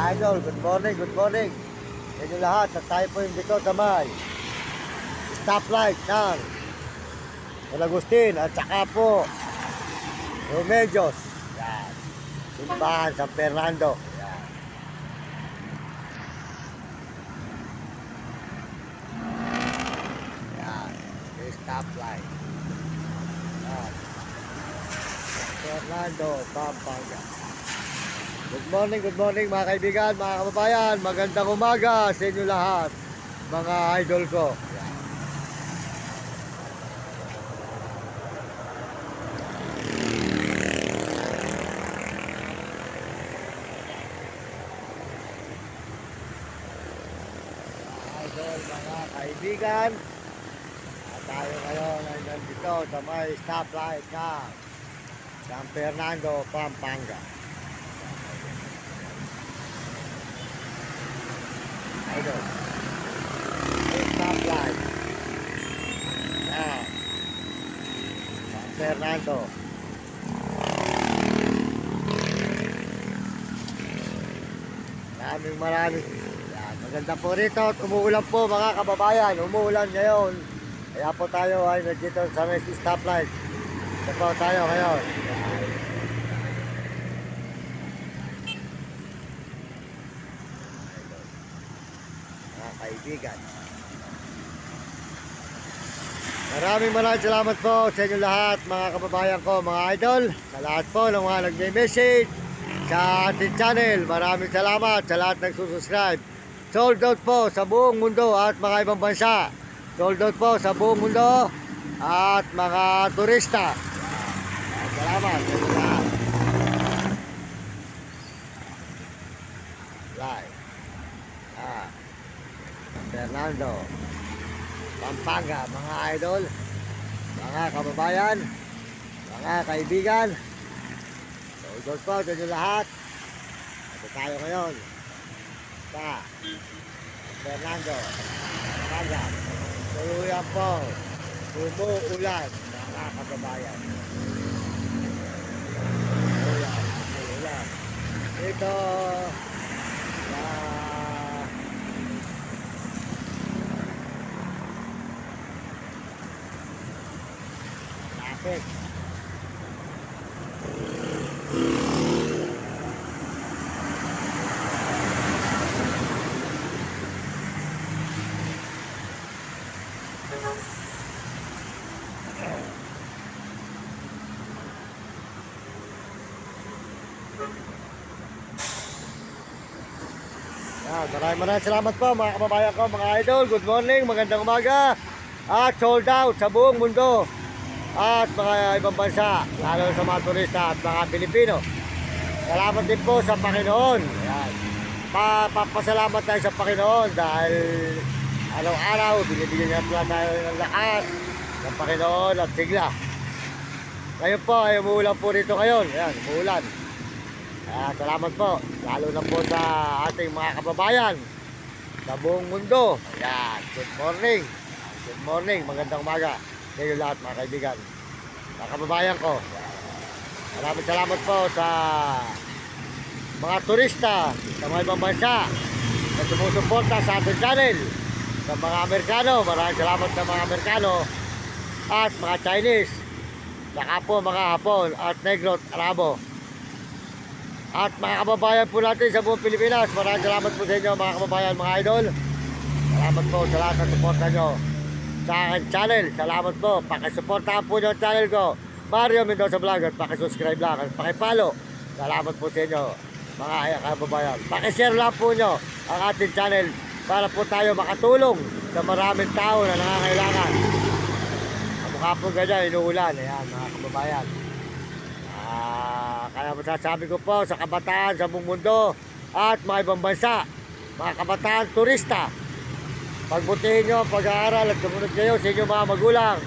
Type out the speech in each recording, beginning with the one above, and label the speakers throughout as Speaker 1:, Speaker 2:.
Speaker 1: idol, good morning, good morning. Sa inyo lahat, at tayo po yung dito sa may stoplight ng San Agustin at saka po Remedios. Yan. Simbahan San Fernando. Yan. Yan. Yung stoplight. Yan. San Fernando, Pampanga. Good morning mga kaibigan, mga kababayan. Magandang umaga sa inyo lahat, mga idol ko. Yan. Idol, mga kaibigan, at tayo ngayon ay nandito sa may stoplight ng San Fernando, Pampanga. Idol, may stoplight ng San Fernando. Maraming yan, maganda po rito at umuulan po mga kababayan, umuulan ngayon, kaya po tayo ay nandito sa may stoplight. Ito po tayo ngayon. Mga kaibigan, maraming salamat po sa inyo lahat mga kababayan ko, mga idol, sa lahat po ng mga nag-message sa ating channel. Maraming salamat sa lahat nagsusubscribe. Sold out po sa buong mundo at mga ibang bansa. Sold out po sa buong mundo at mga turista. Salamat sa inyo lahat. Live. Fernando, Pampanga, mga idol, mga kababayan, mga kaibigan. Sold po sa inyo lahat. Ito tayo ngayon sa Fernando, Pampanga. Tuluyan po umuulan, mga kababayan. Umuulan. Ito sa traffic. Maraming salamat po mga kababayan ko, mga idol. Good morning, magandang umaga. At sold out sa buong mundo at mga ibang bansa, lalo sa mga turista at mga Pilipino. Salamat din po sa Panginoon. Ayan. Papasalamat tayo sa Panginoon dahil araw-araw binibigyan niya tayo ng lakas ng Panginoon at sigla. Ngayon po ay umuulan po rito ngayon. Ayan, umuulan. Salamat po, lalo na po sa ating mga kababayan sa buong mundo. Ayan, good morning. Good morning, magandang umaga sa inyo lahat mga kaibigan, mga kababayan ko. Maraming salamat po sa mga turista sa mga ibang bansa na sumusuporta sa ating channel. Sa mga Amerikano, maraming salamat sa mga Amerikano at mga Chinese, saka po mga Hapon at Negro at Arabo. At mga kababayan po natin sa buong Pilipinas, maraming salamat po sa inyo mga kababayan, mga idol. Salamat po sa lahat ng suporta nyo sa aking channel. Salamat po, pakisuportahan po nyo ang channel ko, Mario Mendoza Vlog, at pakisubscribe lang at pakipalo. Salamat po sa inyo mga kababayan. Pakishare lang po nyo ang ating channel para po tayo makatulong sa maraming tao na nangangailangan. Kamukha po ganyan, inuulan. Ayan mga kababayan. Kaya masasabi ko po sa kabataan sa buong mundo at mga ibang bansa, mga kabataan turista, pagbutihin nyo ang pag-aaral at sumunod kayo sa inyong mga magulang.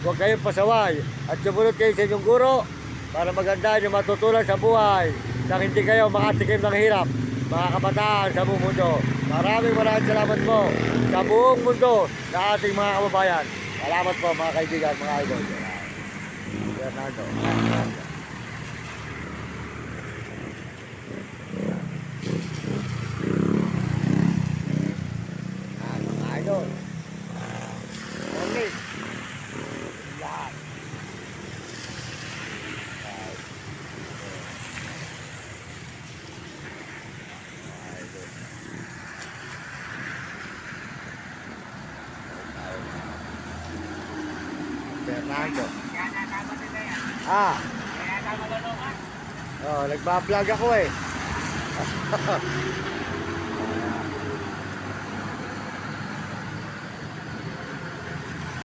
Speaker 1: Huwag kayong pasaway at sumunod kayo sa inyong guro para maganda nyo matutunan sa buhay nang hindi kayo makatikim ng hirap, mga kabataan sa buong mundo. Maraming salamat po sa buong mundo na ating mga kababayan. Salamat po mga kaibigan, mga idol. Fernando. naman po. Ah. Oh, nagba-vlog ako eh.